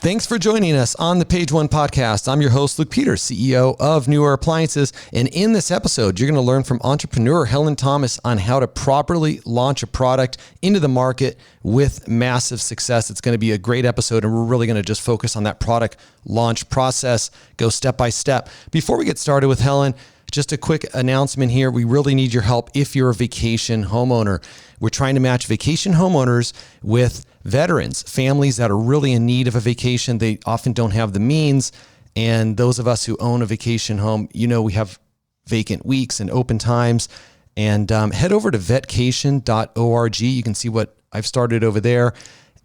Thanks for joining us on the Page One podcast. I'm your host, Luke Peters, CEO of Newer Appliances. And in this episode, you're going to learn from entrepreneur Helen Thomas on how to properly launch a product into the market with massive success. It's going to be a great episode, and we're really going to just focus on that product launch process, go step by step. Before we get started with Helen, just a quick announcement here. We really need your help if you're a vacation homeowner. We're trying to match vacation homeowners with veterans, families that are really in need of a vacation. They often don't have the means. And those of us who own a vacation home, we have vacant weeks and open times. And head over to vetcation.org. You can see what I've started over there.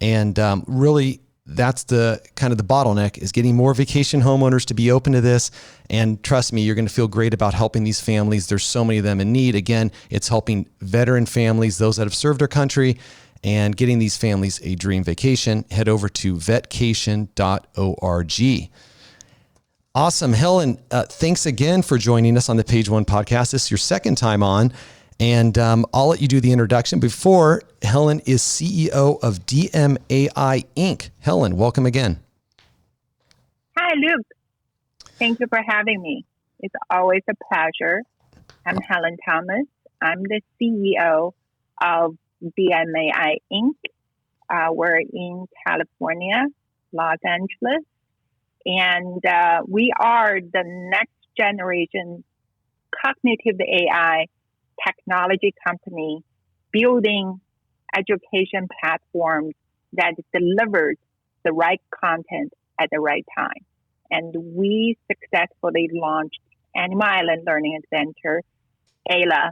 And really, that's the kind of the bottleneck, is getting more vacation homeowners to be open to this. And trust me, you're going to feel great about helping these families. There's so many of them in need. Again, it's helping veteran families, those that have served our country, and getting these families a dream vacation. Head over to vetcation.org. Awesome. Helen, thanks again for joining us on the Page One podcast. This is your second time on. And I'll let you do the introduction. Before, Helen is CEO of DMAI Inc. Helen, welcome again. Hi, Luke. Thank you for having me. It's always a pleasure. I'm Helen Thomas. I'm the CEO of DMAI Inc. We're in California, Los Angeles, and we are the next generation cognitive AI technology company building education platforms that delivers the right content at the right time. And we successfully launched Animal Island Learning Adventure, AILA,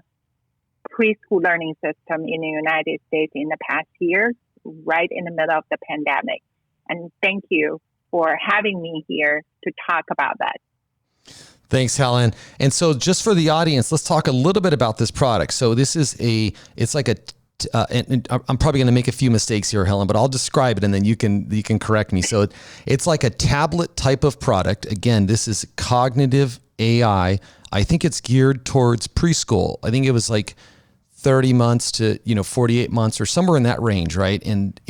preschool learning system in the United States in the past year, right in the middle of the pandemic. And thank you for having me here to talk about that. Thanks, Helen. And so just for the audience, let's talk a little bit about this product. So this is and I'm probably going to make a few mistakes here, Helen, but I'll describe it and then you can correct me. So it's like a tablet type of product. Again, this is cognitive AI. I think it's geared towards preschool. I think it was like 30 months to 48 months or somewhere in that range, right? And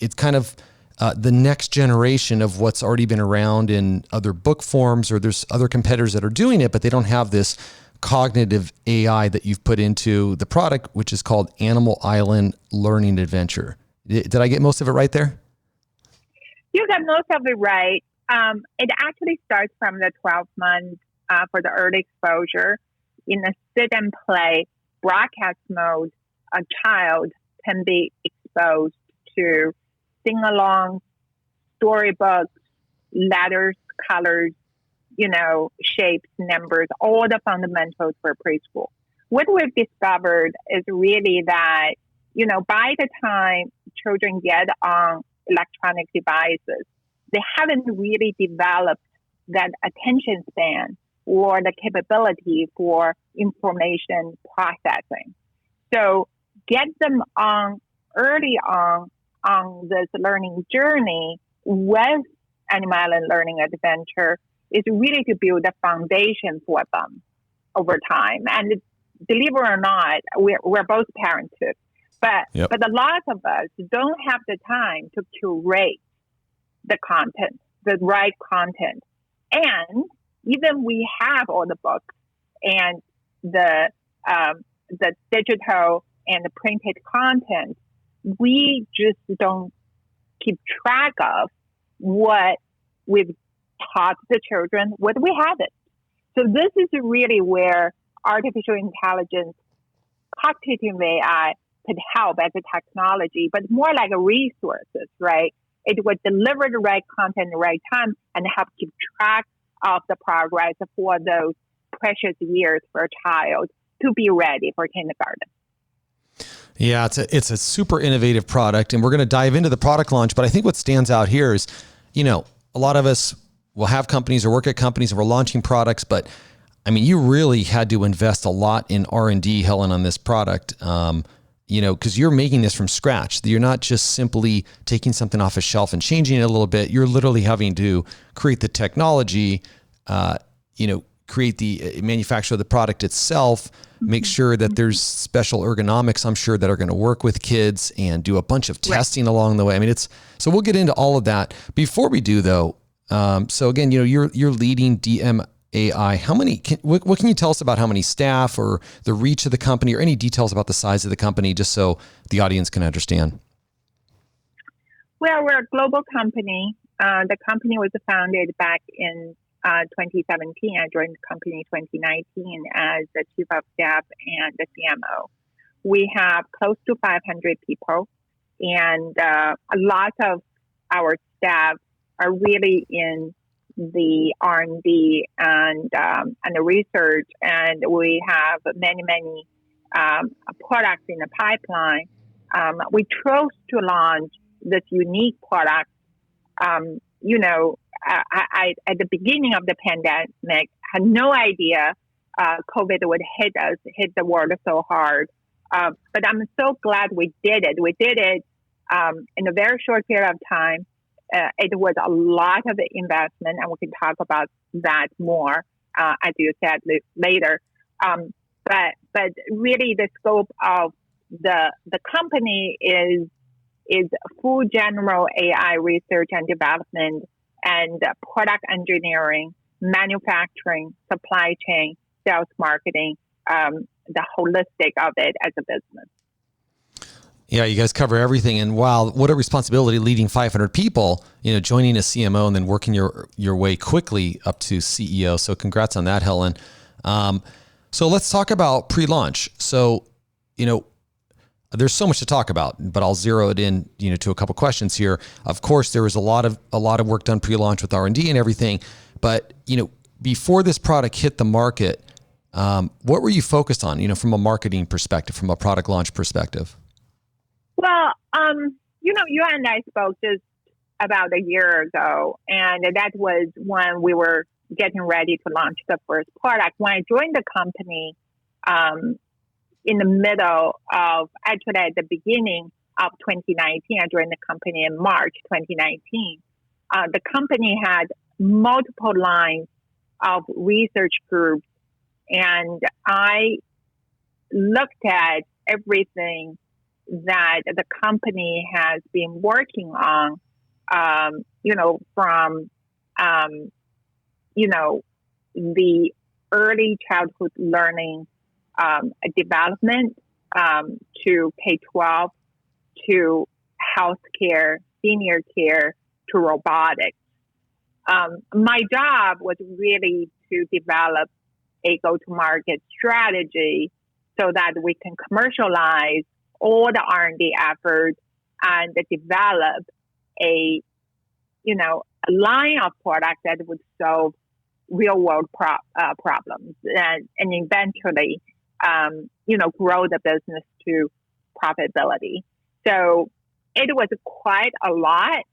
it's kind of the next generation of what's already been around in other book forms, or there's other competitors that are doing it, but they don't have this cognitive AI that you've put into the product, which is called Animal Island Learning Adventure. Did I get most of it right there? You got most of it right. It actually starts from the 12 months for the early exposure. In a sit and play broadcast mode, a child can be exposed to sing-along, storybooks, letters, colors, shapes, numbers, all the fundamentals for preschool. What we've discovered is really that, by the time children get on electronic devices, they haven't really developed that attention span or the capability for information processing. So get them on early on this learning journey with Animal Island Learning Adventure is really to build a foundation for them over time. And believe it or not, we're both parents too. But a lot of us don't have the time to curate the content, the right content. And even we have all the books and the digital and the printed content, we just don't keep track of what we've taught the children, what we haven't. So this is really where artificial intelligence, cognitive AI could help as a technology, but more like a resources, right? It would deliver the right content at the right time and help keep track of the progress for those precious years for a child to be ready for kindergarten. Yeah, it's a super innovative product, and we're going to dive into the product launch. But I think what stands out here is, a lot of us will have companies or work at companies and we're launching products, but I mean, you really had to invest a lot in R&D, Helen, on this product. Because you're making this from scratch. You're not just simply taking something off a shelf and changing it a little bit. You're literally having to create the technology, create the manufacture of the product itself, make sure that there's special ergonomics, I'm sure, that are going to work with kids, and do a bunch of testing along the way. I mean, so we'll get into all of that. Before we do though, so again, you're leading DMAI. What can you tell us about how many staff or the reach of the company, or any details about the size of the company, just so the audience can understand? Well, we're a global company. The company was founded back in 2017. I joined the company in 2019 as the chief of staff and the CMO. We have close to 500 people, and a lot of our staff are really in the R&D and the research, and we have many products in the pipeline. We chose to launch this unique product. I at the beginning of the pandemic had no idea COVID would hit the world so hard. But I'm so glad we did it. We did it in a very short period of time. It was a lot of investment, and we can talk about that more, as you said later. But really, the scope of the company is full general AI research and development, and product engineering, manufacturing, supply chain, sales, marketing, the holistic of it as a business. Yeah, you guys cover everything. And wow, what a responsibility leading 500 people, joining a CMO and then working your way quickly up to CEO. So congrats on that, Helen. So let's talk about pre-launch. So, there's so much to talk about, but I'll zero it in, to a couple questions here. Of course, there was a lot of work done pre-launch with R&D and everything, but, before this product hit the market, what were you focused on, from a marketing perspective, from a product launch perspective? Well, you and I spoke just about a year ago, and that was when we were getting ready to launch the first product. When I joined the company, in the middle of, actually at the beginning of 2019, I joined the company in March 2019. The company had multiple lines of research groups, and I looked at everything that the company has been working on, from, the early childhood learning development to K-12, to healthcare, senior care, to robotics. My job was really to develop a go-to-market strategy so that we can commercialize all the R&D efforts and develop a line of products that would solve real-world problems and eventually, grow the business to profitability. So it was quite a lot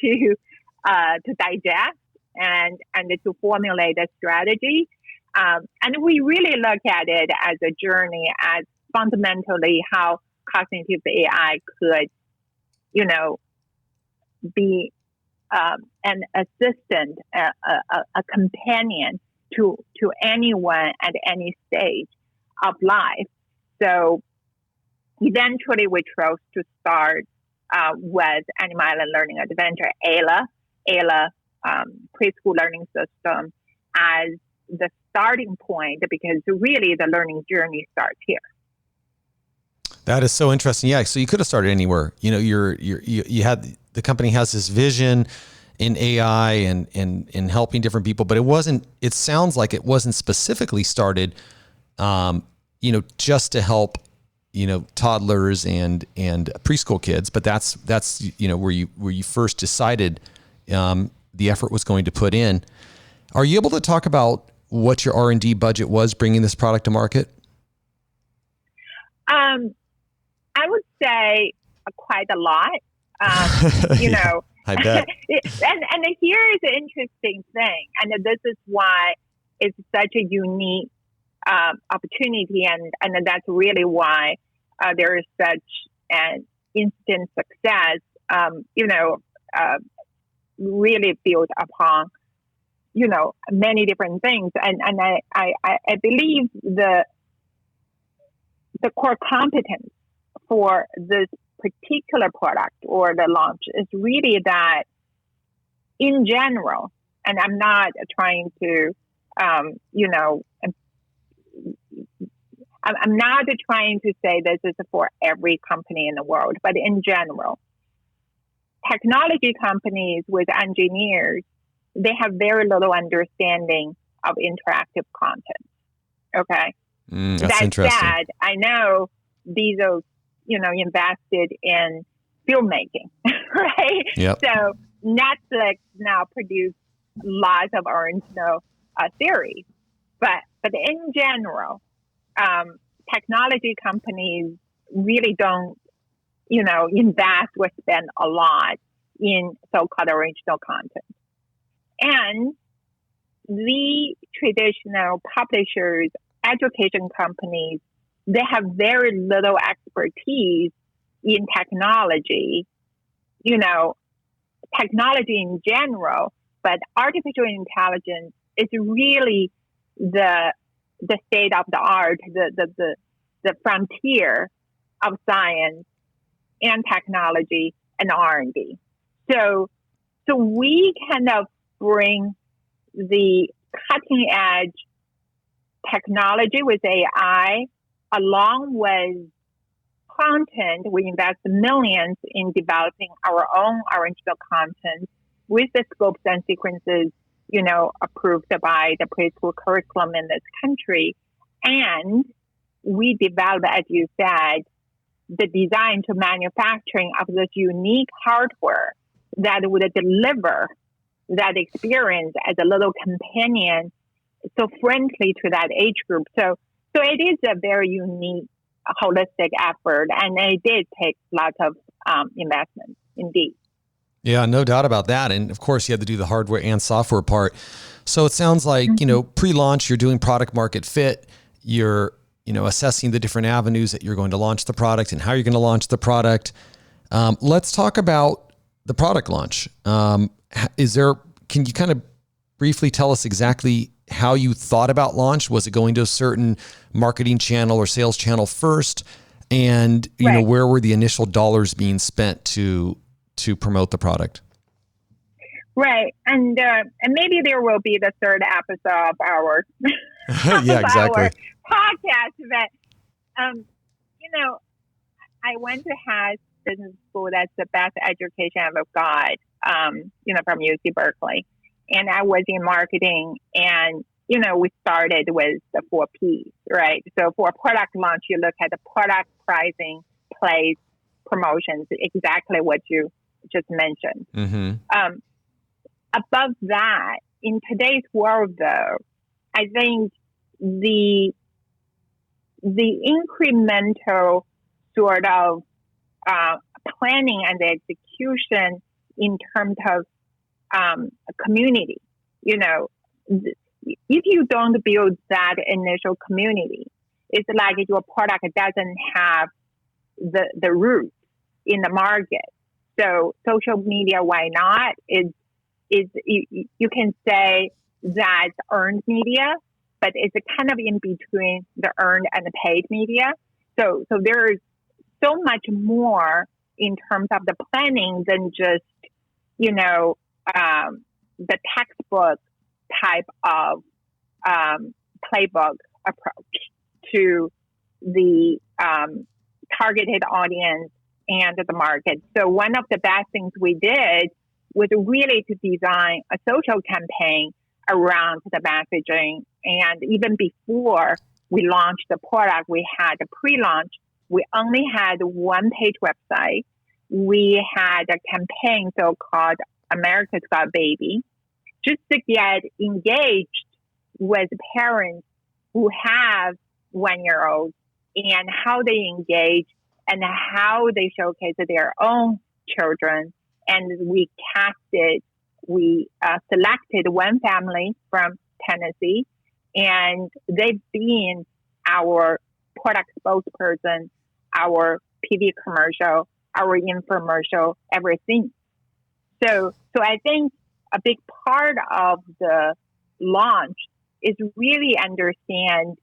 to digest and to formulate a strategy. And we really look at it as a journey, as fundamentally how cognitive AI could, be an assistant, a companion to anyone at any stage of life. So eventually we chose to start with Animal Island Learning Adventure, AILA preschool learning system, as the starting point, because really the learning journey starts here. That is so interesting. Yeah. So you could have started anywhere. You had, the company has this vision in AI and helping different people, but it sounds like it wasn't specifically started, just to help, toddlers and preschool kids, but that's, where you first decided, the effort was going to put in. Are you able to talk about what your R&D budget was bringing this product to market? I would say quite a lot. I bet. And here is the interesting thing, and this is why it's such a unique opportunity, and that's really why there is such an instant success. Really built upon many different things. And I believe the core competence for this particular product or the launch is really that in general, and I'm not trying to, I'm not trying to say this is for every company in the world, but in general, technology companies with engineers, they have very little understanding of interactive content. Okay. That's interesting. That said, I know these are, invested in filmmaking, right? Yep. So Netflix now produce lots of original series, but in general, technology companies really don't, invest or spend a lot in so-called original content. And the traditional publishers, education companies, they have very little expertise in technology, technology in general, but artificial intelligence is really the state of the art, the frontier of science and technology and R&D. So we kind of bring the cutting edge technology with AI along with content. We invest millions in developing our own original content with the scopes and sequences, approved by the preschool curriculum in this country. And we develop, as you said, the design to manufacturing of this unique hardware that would deliver that experience as a little companion, so friendly to that age group. So it is a very unique, holistic effort, and it did take lots of investment, indeed. Yeah, no doubt about that. And of course, you had to do the hardware and software part. So it sounds like, pre-launch, you're doing product market fit. You're, assessing the different avenues that you're going to launch the product and how you're going to launch the product. Let's talk about the product launch. Can you kind of briefly tell us exactly how you thought about launch? Was it going to a certain marketing channel or sales channel first? And, where were the initial dollars being spent to promote the product? Right. And maybe there will be the third episode of our, yeah, exactly. our podcast. But, I went to Haas Business School. That's the best education I've ever got, from UC Berkeley. And I was in marketing, and, we started with the 4 Ps, right? So for a product launch, you look at the product, pricing, place, promotions, exactly what you just mentioned. Mm-hmm. Above that, in today's world, though, I think the incremental sort of planning and the execution in terms of community, if you don't build that initial community, it's like your product doesn't have the roots in the market. So social media, why not? Is you can say that's earned media, but it's kind of in between the earned and the paid media. So there's so much more in terms of the planning than just, the textbook type of playbook approach to the targeted audience and the market. So one of the best things we did was really to design a social campaign around the messaging. And even before we launched the product, we had a pre-launch. We only had one-page website. We had a campaign so-called America's Got Baby, just to get engaged with parents who have 1-year-olds and how they engage and how they showcase their own children. And we selected one family from Tennessee, and they've been our product spokesperson, our TV commercial, our infomercial ever since. So I think a big part of the launch is really understand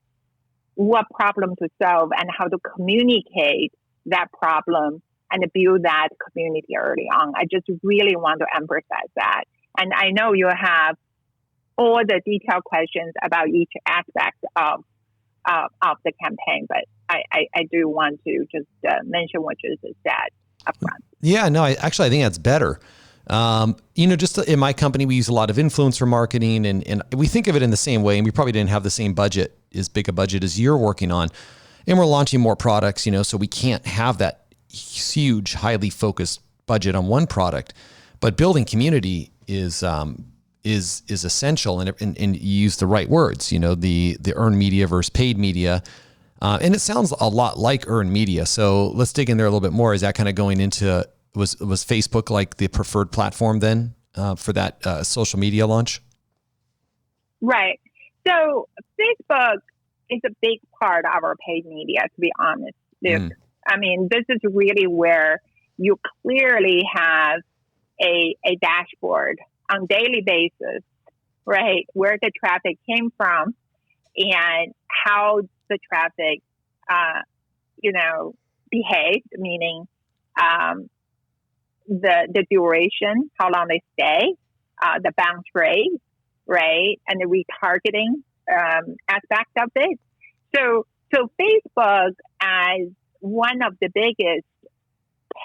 what problem to solve and how to communicate that problem and build that community early on. I just really want to emphasize that. And I know you have all the detailed questions about each aspect of the campaign, but I do want to just mention what you just said up front. Yeah, no, I think that's better. Just in my company, we use a lot of influencer marketing and we think of it in the same way. And we probably didn't have the same budget, as big a budget as you're working on. And we're launching more products, so we can't have that huge, highly focused budget on one product. But building community is essential, and you use the right words, the earned media versus paid media. And it sounds a lot like earned media. So let's dig in there a little bit more. Is that kind of going into, was Facebook like the preferred platform then for that social media launch? Right. So Facebook is a big part of our paid media, to be honest. I mean, this is really where you clearly have a dashboard on daily basis, right? Where the traffic came from and how the traffic, behaved, meaning the duration, how long they stay, the bounce rate, right? And the retargeting aspect of it. So Facebook, as one of the biggest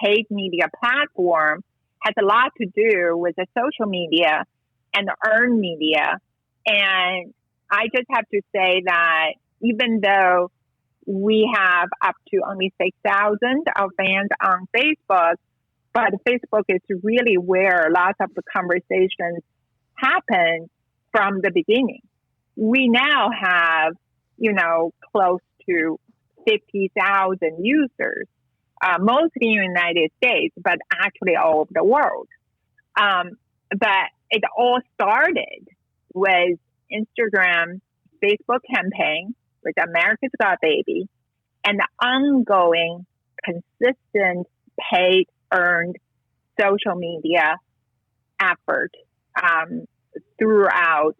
paid media platform, has a lot to do with the social media and the earned media. And I just have to say that even though we have up to only 6,000 of fans on Facebook, but Facebook is really where lots of the conversations happen from the beginning. We now have, close to 50,000 users, mostly in the United States, but actually all over the world. But it all started with Instagram, Facebook campaign with America's Got Baby, and the ongoing, consistent, paid, earned social media effort throughout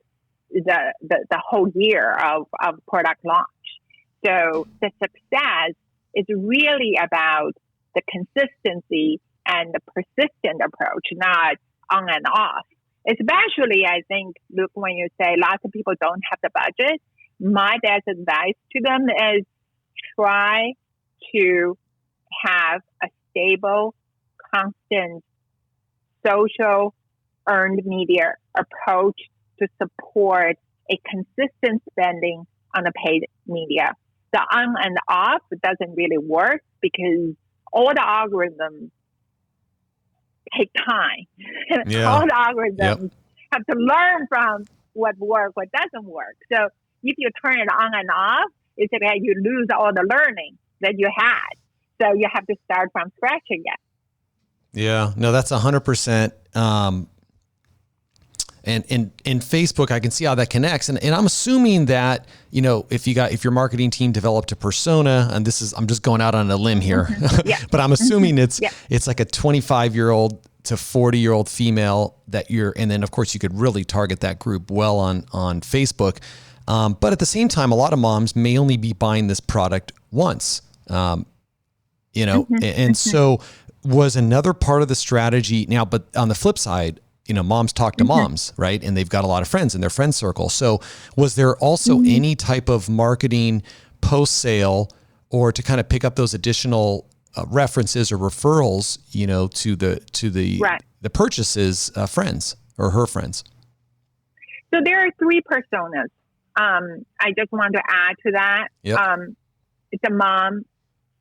the whole year of product launch. So the success is really about the consistency and the persistent approach, not on and off. Especially, I think, Luke, when you say lots of people don't have the budget, my best advice to them is try to have a stable, constant social earned media approach to support a consistent spending on the paid media. The on and off doesn't really work because all the algorithms take time. Yeah. All the algorithms have to learn from what works, what doesn't work. So if you turn it on and off, it's like you lose all the learning that you had. So you have to start from scratch again. Yeah, no, that's 100%. And in Facebook, I can see how that connects. And I'm assuming that, if your marketing team developed a persona, and I'm just going out on a limb here, but I'm assuming it's like a 25-year-old to 40-year-old female and then of course you could really target that group well on Facebook. But at the same time, a lot of moms may only be buying this product once, and so was another part of the strategy now, but on the flip side, moms talk to moms, right? And they've got a lot of friends in their friend circle. So was there also any type of marketing post-sale or to kind of pick up those additional references or referrals, to the purchases, friends or her friends? So there are three personas. I just want to add to that. Yep. It's a mom,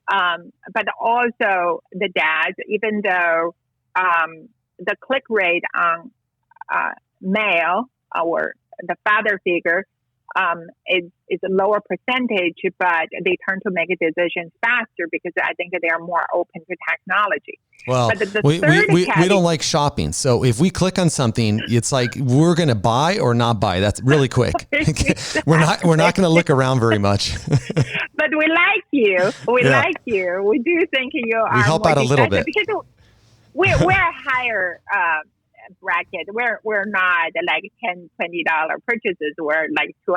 but also the dad, even though the click rate on male or the father figure is a lower percentage, but they turn to make decisions faster because I think that they are more open to technology. Well, but we don't like shopping. So if we click on something, it's like we're going to buy or not buy. That's really quick. We're not going to look around very much. But we like you. We like you. We do think you are. We help out a little bit because we're a higher bracket. We're not like $10-$20 purchases. We're like $200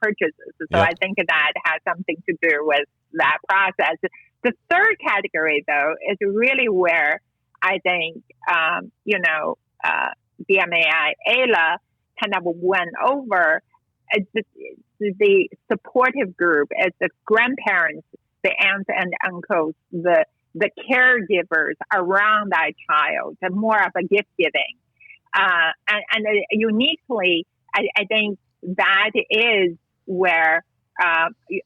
purchases. So I think that has something to do with that process. The third category, though, is really where I think DMAI AILA kind of went over. The supportive group is the grandparents, the aunts and uncles, the caregivers around that child, more of a gift giving. And uniquely, I think that is where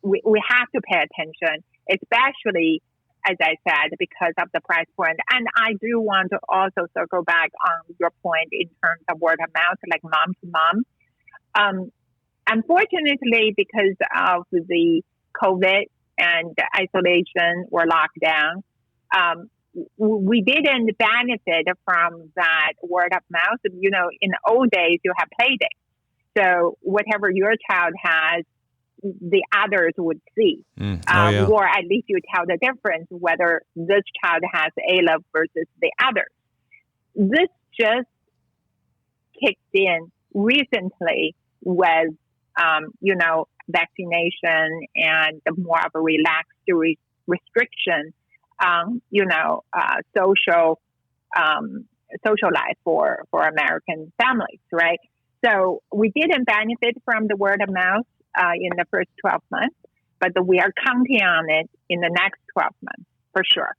we have to pay attention, especially, as I said, because of the price point. And I do want to also circle back on your point in terms of word of mouth, like mom to mom. Unfortunately, because of the COVID and the isolation or lockdown, we didn't benefit from that word of mouth. You know, in the old days, you have playdates. So whatever your child has, the others would see. Or at least you tell the difference whether this child has AILA versus the others. This just kicked in recently with, vaccination and the more of a relaxed restriction, social life for American families, right? So we didn't benefit from the word of mouth in the first 12 months, but we are counting on it in the next 12 months for sure.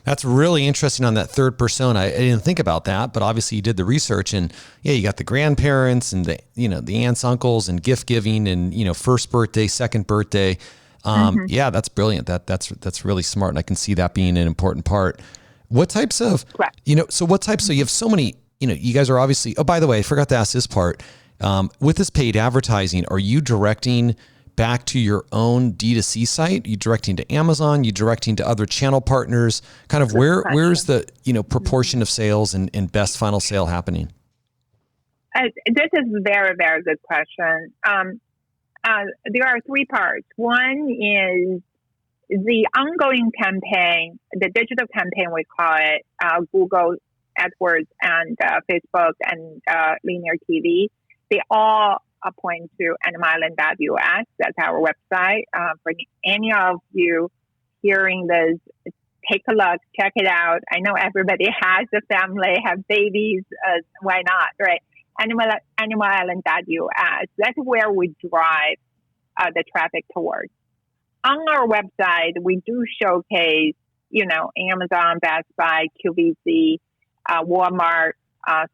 That's really interesting on that third persona. I didn't think about that, but obviously you did the research, and you got the grandparents and the aunts, uncles, and gift giving, and first birthday, second birthday. Yeah, that's brilliant. That's really smart, and I can see that being an important part. What types of, so you have so many, you guys are obviously, oh, by the way, I forgot to ask this part. With this paid advertising, are you directing back to your own D2C site? You directing to Amazon? You directing to other channel partners? Kind of where's the, proportion of sales and best final sale happening? This is a very, very good question. There are three parts. One is the ongoing campaign, the digital campaign, we call it, Google AdWords and Facebook and linear TV. They all point to animaisland.us. That's our website. For any of you hearing this, take a look, check it out. I know everybody has a family, have babies. Why not, right? Animaisland.us. That's where we drive the traffic towards. On our website, we do showcase, Amazon, Best Buy, QVC, Walmart,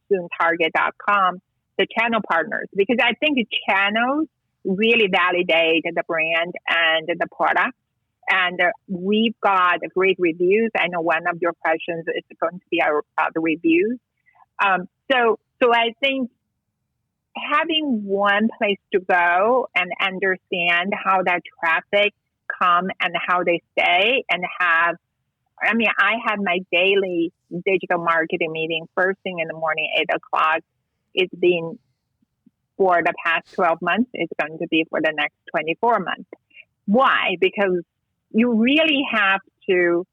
soon Target.com, the channel partners, because I think channels really validate the brand and the product. And we've got great reviews. I know one of your questions is going to be about the reviews. So I think having one place to go and understand how that traffic come and how they stay and I have my daily digital marketing meeting first thing in the morning, 8:00. It's been for the past 12 months. It's going to be for the next 24 months. Why? Because you really have to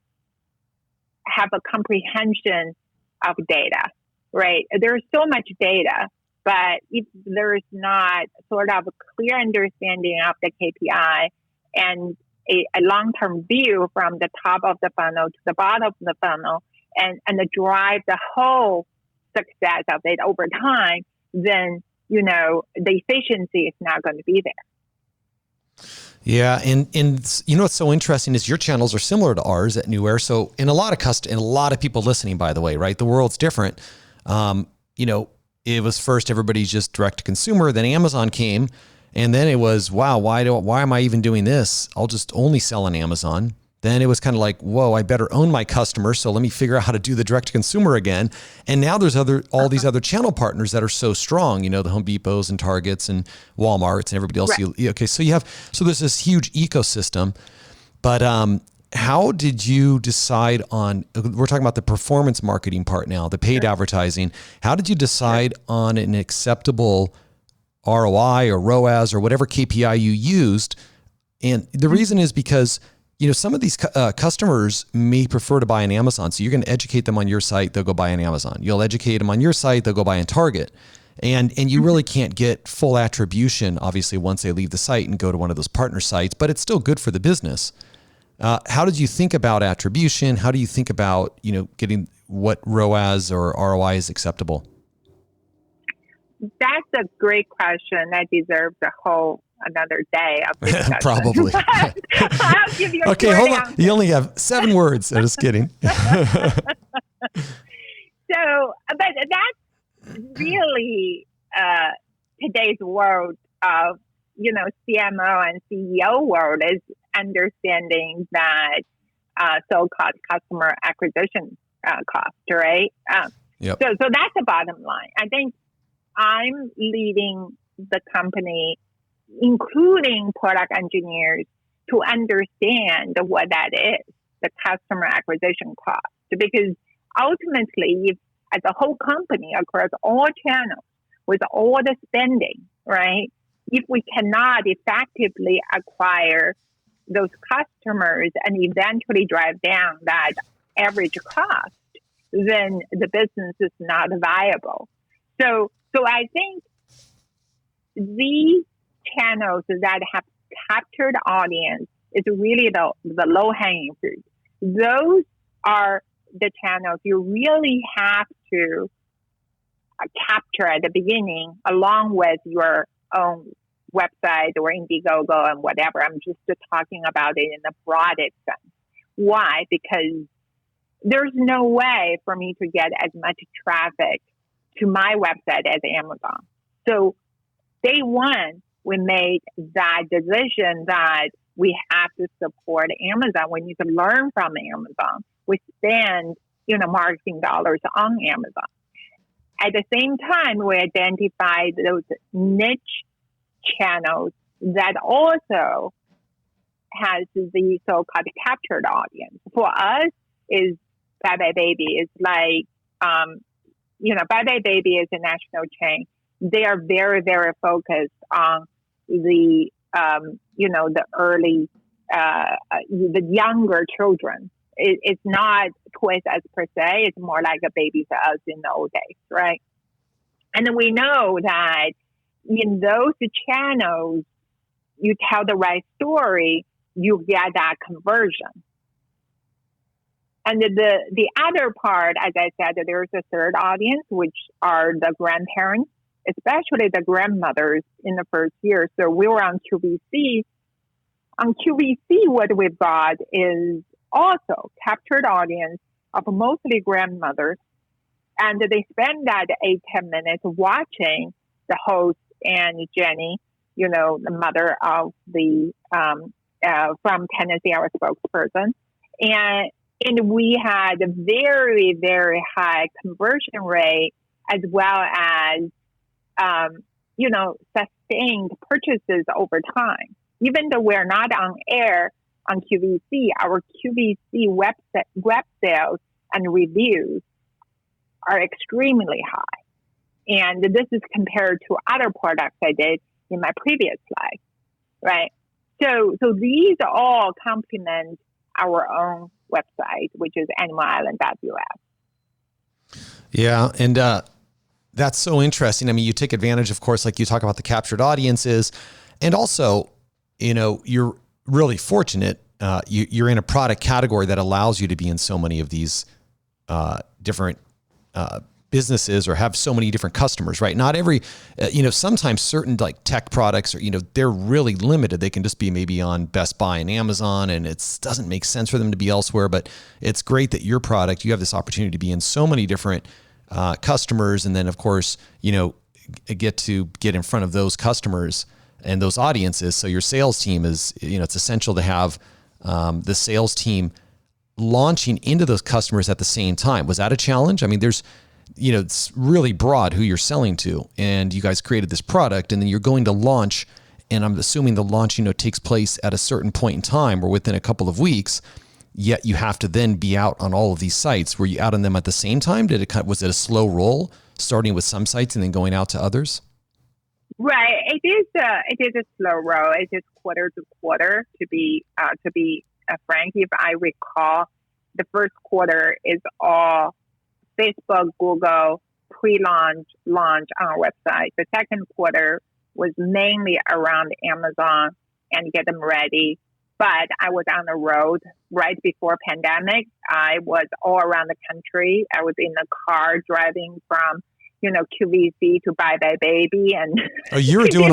have a comprehension of data, right? There's so much data, but if there's not sort of a clear understanding of the KPI and a long-term view from the top of the funnel to the bottom of the funnel and to drive the whole success of it over time, then, the efficiency is not going to be there. Yeah. And what's so interesting is your channels are similar to ours at New Air. So in a lot of people listening, by the way, right? The world's different. It was first, everybody's just direct to consumer. Then Amazon came, and then it was, wow, why am I even doing this? I'll just only sell on Amazon. Then it was kind of like, whoa, I better own my customers. So let me figure out how to do the direct to consumer again. And now there's all these other channel partners that are so strong, the Home Depots and Targets and Walmarts and everybody else. Right. So there's this huge ecosystem, but, how did you decide on, we're talking about the performance marketing part now, the paid advertising. How did you decide on an acceptable ROI or ROAS or whatever KPI you used? And the reason is because some of these customers may prefer to buy on Amazon. So you're going to educate them on your site. They'll go buy on Amazon. You'll educate them on your site. They'll go buy on Target. And you really can't get full attribution, obviously, once they leave the site and go to one of those partner sites, but it's still good for the business. How did you think about attribution? How do you think about, getting what ROAS or ROI is acceptable? That's a great question. That deserves another day of discussion. Probably. I'll give you a okay, hold on. You only have 7 words. I'm just kidding. But that's really today's world of, CMO and CEO world is understanding that so-called customer acquisition cost, right? Yep. So that's the bottom line. I think I'm leading the company, including product engineers, to understand what that is, the customer acquisition cost. Because ultimately, if as a whole company across all channels, with all the spending, right, if we cannot effectively acquire those customers and eventually drive down that average cost, then the business is not viable. So I think these channels that have captured audience is really the low-hanging fruit. Those are the channels you really have to capture at the beginning, along with your own website or Indiegogo and whatever. I'm just talking about it in the broadest sense. Why? Because there's no way for me to get as much traffic to my website as Amazon. So day one, we made that decision that we have to support Amazon. We need to learn from Amazon. We spend, marketing dollars on Amazon. At the same time, we identified those niche channels that also has the so-called captured audience. For us, is Bye Bye Baby. It's like, Bye Bye Baby is a national chain. They are very, very focused on the, the early, the younger children. It's not Toys R Us per se. It's more like a Babies R Us in the old days, right? And we know that in those channels, you tell the right story, you get that conversion. And the other part, as I said, there's a third audience, which are the grandparents, especially the grandmothers in the first year. So we were on QVC. On QVC, what we've got is also captured audience of mostly grandmothers. And they spend that 8-10 minutes watching the host and Jenny, the mother of the, from Tennessee, our spokesperson. And we had a very, very high conversion rate, as well as, sustained purchases over time. Even though we're not on air on QVC, our QVC web sales and reviews are extremely high. And this is compared to other products I did in my previous slide, right? So these all complement our own website, which is animalisland.us. Yeah, and that's so interesting. I mean, you take advantage, of course, like you talk about the captured audiences, and also, you're really fortunate. You're in a product category that allows you to be in so many of these different businesses or have so many different customers, right? Not every, sometimes certain like tech products are, they're really limited. They can just be maybe on Best Buy and Amazon, and it doesn't make sense for them to be elsewhere. But it's great that your product, you have this opportunity to be in so many different customers. And then of course, get in front of those customers and those audiences. So your sales team is, it's essential to have the sales team launching into those customers at the same time. Was that a challenge? I mean, there's, it's really broad who you're selling to, and you guys created this product, and then you're going to launch, and I'm assuming the launch, takes place at a certain point in time or within a couple of weeks, yet you have to then be out on all of these sites. Were you out on them at the same time? Was it a slow roll, starting with some sites and then going out to others? Right. It is a slow roll. It is quarter to quarter to be frank. If I recall, the first quarter is all Facebook, Google, pre-launch, launch on our website. The second quarter was mainly around Amazon and get them ready. But I was on the road right before pandemic. I was all around the country. I was in the car driving from, QVC to Bye Bye Baby. And you were doing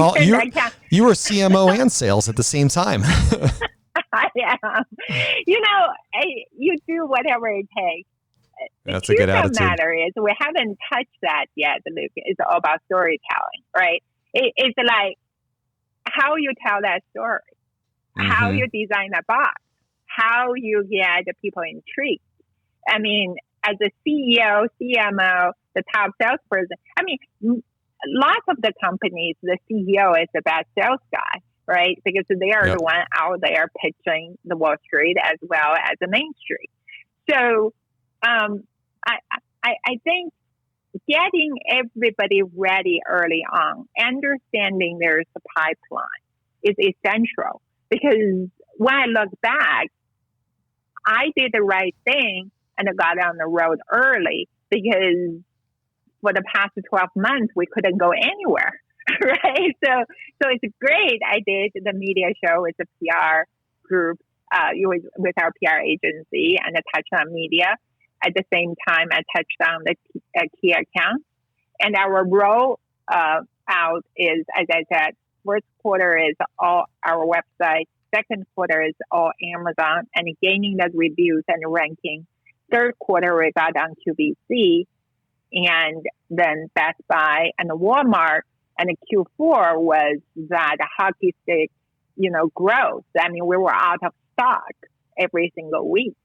you were CMO and sales at the same time. I am. You do whatever it takes. That's a good attitude. The matter is we haven't touched that yet, Luke. It's all about storytelling, right? It's like how you tell that story, how you design that box, how you get the people intrigued. I mean, as a CEO, CMO, the top salesperson, lots of the companies, the CEO is the best sales guy, right? Because they are the one out there pitching the Wall Street as well as the Main Street. So I think getting everybody ready early on, understanding there's a pipeline is essential. Because when I look back, I did the right thing and I got on the road early because for the past 12 months, we couldn't go anywhere, right? So it's great. I did the media show with the PR group, with our PR agency, and I touched on media. At the same time, I touched on the key accounts. And our roll out is, as I said, first quarter is all our website. Second quarter is all Amazon and gaining the reviews and ranking. Third quarter, we got on QVC and then Best Buy and Walmart. And Q4 was that hockey stick, growth. I mean, we were out of stock every single week.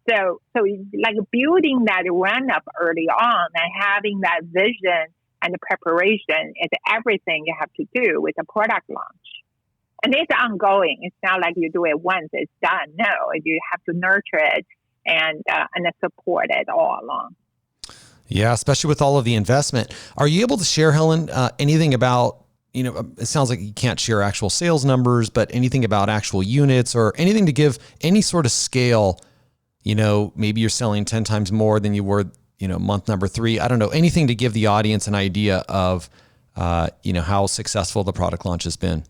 So it's like building that run up early on and having that vision and the preparation is everything you have to do with a product launch. And it's ongoing. It's not like you do it once, it's done. No, you have to nurture it and support it all along. Yeah, especially with all of the investment. Are you able to share, Helen, anything about, it sounds like you can't share actual sales numbers, but anything about actual units or anything to give any sort of scale? Maybe you're selling 10 times more than you were, month number 3. I don't know, anything to give the audience an idea of, how successful the product launch has been.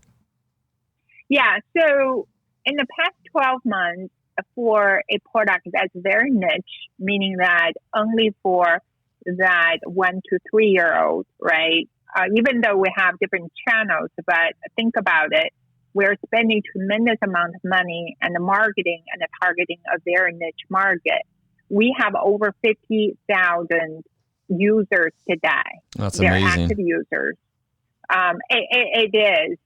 Yeah. So in the past 12 months for a product that's very niche, meaning that only for that 1 to 3 year old, right? Even though we have different channels, but think about it. We're spending tremendous amount of money and the marketing and the targeting a very niche market. We have over 50,000 users today. That's They're amazing. Active users. It is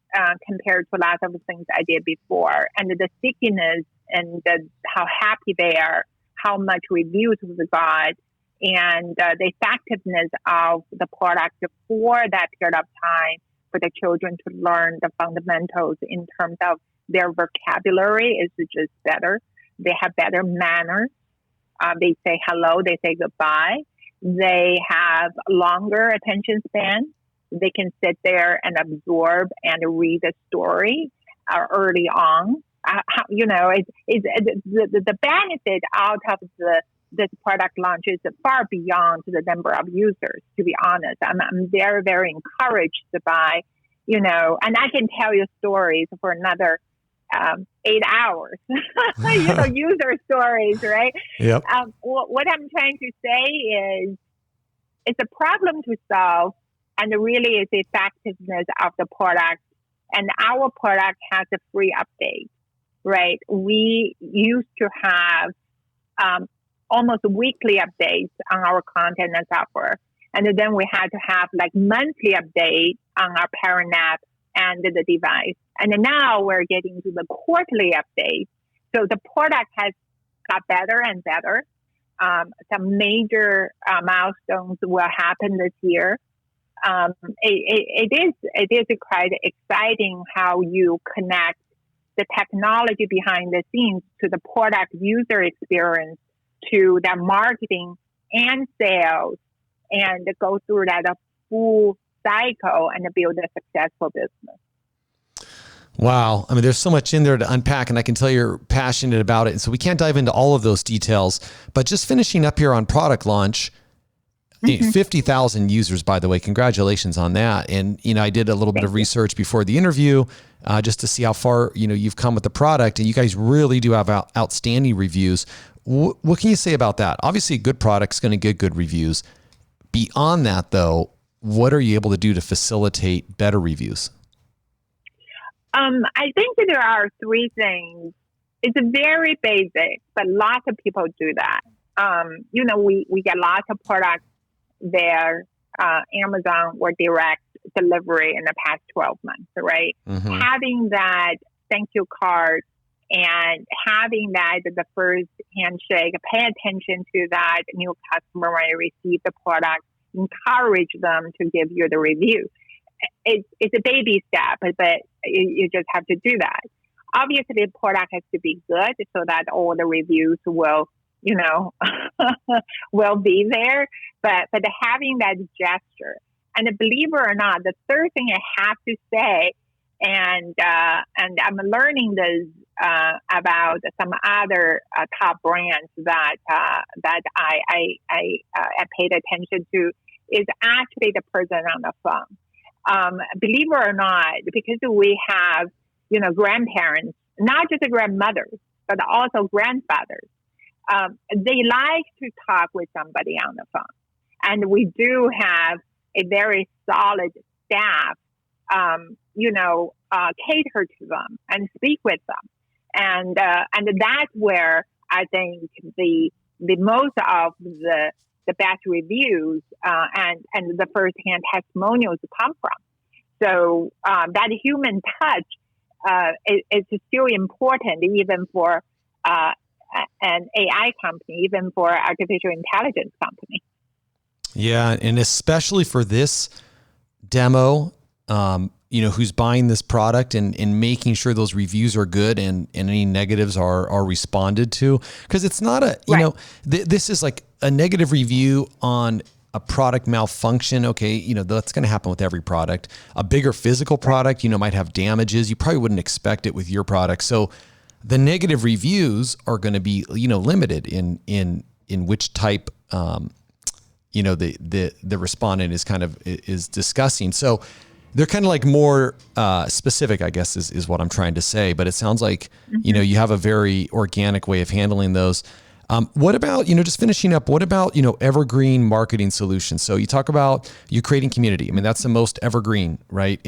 compared to a lot of things I did before. And the stickiness and how happy they are, how much reviews we got, and the effectiveness of the product for that period of time for the children to learn the fundamentals in terms of their vocabulary is just better. They have better manners. They say hello, they say goodbye. They have longer attention span. They can sit there and absorb and read the story early on. The benefit out of this product launch is far beyond the number of users, to be honest. I'm very, very encouraged by, and I can tell you stories for another 8 hours, user stories, right? Yep. What I'm trying to say is it's a problem to solve, and really is the effectiveness of the product. And our product has a free update, right? We used to have almost weekly updates on our content and software. And then we had to have like monthly updates on our parent app and the device. And now we're getting to the quarterly updates. So the product has got better and better. Some major milestones will happen this year. It is quite exciting how you connect the technology behind the scenes to the product user experience, to the marketing and sales, and go through that full cycle and build a successful business. Wow. I mean, there's so much in there to unpack, and I can tell you're passionate about it. And so we can't dive into all of those details, but just finishing up here on product launch, 50,000 users, by the way, congratulations on that. And, I did a little bit of research before the interview, just to see how far, you've come with the product, and you guys really do have outstanding reviews. What can you say about that? Obviously a good product's going to get good reviews. Beyond that though, what are you able to do to facilitate better reviews? I think that there are three things. It's very basic, but lots of people do that. We get lots of products there, Amazon or direct delivery in the past 12 months, right? Mm-hmm. Having that thank you card and having that the first handshake, pay attention to that new customer when they receive the product, encourage them to give you the review. It's a baby step, but you just have to do that. Obviously, the product has to be good so that all the reviews will, will be there. But having that gesture, and believe it or not, the third thing I have to say, and I'm learning this about some other top brands that I paid attention to, is actually the person on the phone. Believe it or not, because we have, grandparents, not just grandmothers, but also grandfathers, they like to talk with somebody on the phone. And we do have a very solid staff, cater to them and speak with them. And that's where I think the most of the best reviews and the first-hand testimonials come from. So that human touch is still important, even for an AI company, even for artificial intelligence company. Yeah, and especially for this demo, who's buying this product and making sure those reviews are good and any negatives are responded to. Because it's not this is like a negative review on a product malfunction. Okay, that's going to happen with every product. A bigger physical product, might have damages. You probably wouldn't expect it with your product. So the negative reviews are going to be, limited in which type, the respondent is discussing. So they're kind of like more specific, I guess, is what I'm trying to say. But it sounds like, you have a very organic way of handling those. What about, just finishing up, what about, evergreen marketing solutions? So you talk about you creating community. I mean, that's the most evergreen, right?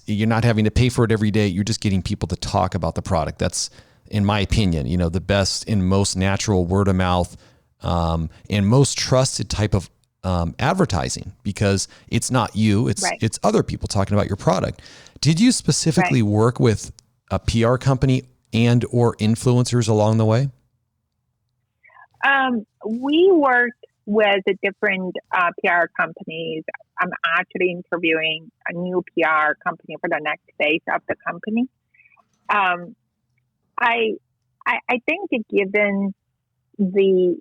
You're not having to pay for it every day. You're just getting people to talk about the product. That's, in my opinion, the best and most natural word of mouth and most trusted type of advertising, because it's not you, it's other people talking about your product. Did you specifically work with a PR company and or influencers along the way? We worked with different PR companies. I'm actually interviewing a new PR company for the next phase of the company. I think that given the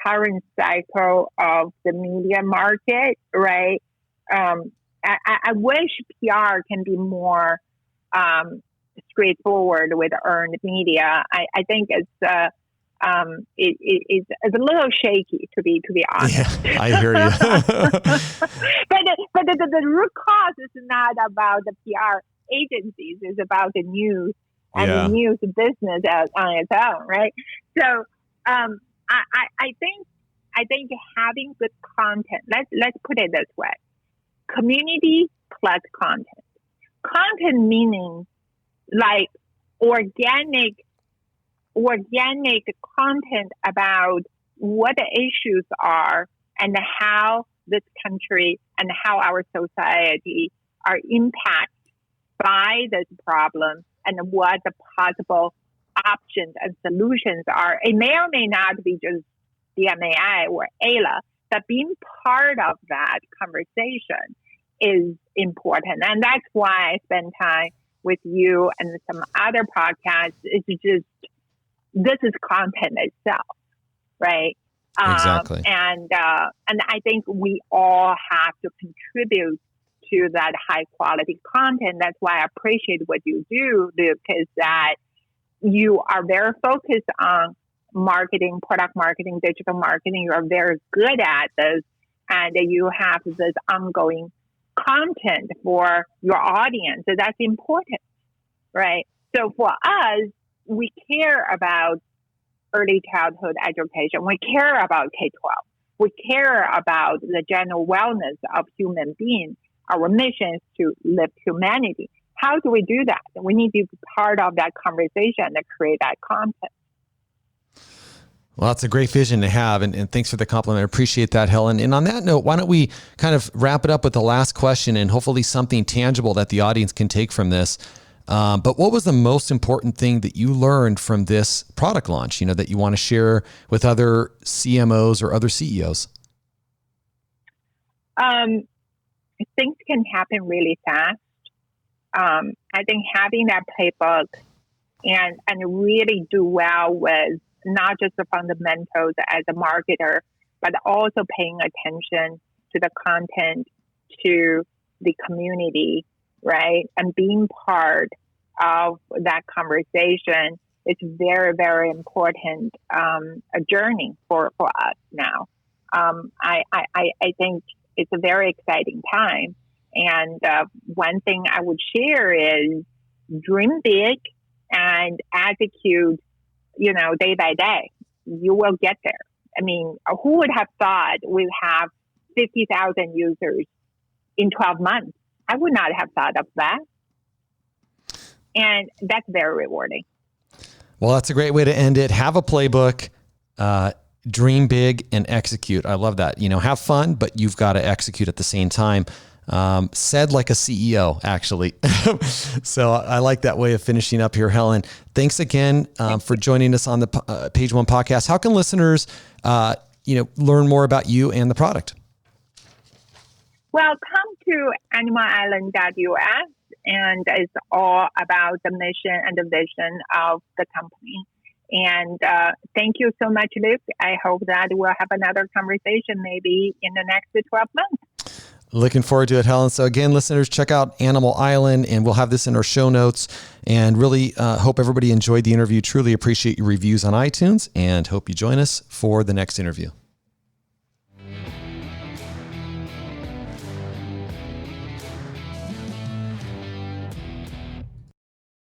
current cycle of the media market, right? I wish PR can be more straightforward with earned media. I think it's a little shaky, to be honest. Yeah, I hear you. but the root cause is not about the PR agencies; it's about the news and the news business on its own, right? So I think having good content. Let's put it this way: community plus content. Content meaning like organic content about what the issues are and how this country and how our society are impacted by this problem and what the possible options and solutions are. It may or may not be just DMAI or AILA, but being part of that conversation is important. And that's why I spend time with you and some other podcasts. It's just, this is content itself, right? Exactly. And I think we all have to contribute to that high quality content. That's why I appreciate what you do, Luke, is that you are very focused on marketing, product marketing, digital marketing. You are very good at this, and you have this ongoing content for your audience. So that's important, right? So for us, we care about early childhood education. We care about K-12. We care about the general wellness of human beings. Our mission is to lift humanity. How do we do that? We need to be part of that conversation and create that content. Well, that's a great vision to have. And thanks for the compliment. I appreciate that, Helen. And on that note, why don't we kind of wrap it up with the last question and hopefully something tangible that the audience can take from this. But what was the most important thing that you learned from this product launch, that you want to share with other CMOs or other CEOs? Things can happen really fast. I think having that playbook and really do well with not just the fundamentals as a marketer, but also paying attention to the content, to the community, right? And being part of that conversation is very, very important, a journey for us now. I think it's a very exciting time. And one thing I would share is dream big and execute, day by day. You will get there. I mean, who would have thought we'd have 50,000 users in 12 months? I would not have thought of that. And that's very rewarding. Well, that's a great way to end it. Have a playbook, dream big, and execute. I love that. Have fun, but you've got to execute at the same time. Said like a CEO, actually. So I like that way of finishing up here, Helen. Thanks again for joining us on the Page One podcast. How can listeners, learn more about you and the product? Well, come to animalisland.us, and it's all about the mission and the vision of the company. And thank you so much, Luke. I hope that we'll have another conversation maybe in the next 12 months. Looking forward to it, Helen. So again, listeners, check out Animal Island, and we'll have this in our show notes. And really hope everybody enjoyed the interview. Truly appreciate your reviews on iTunes, and hope you join us for the next interview.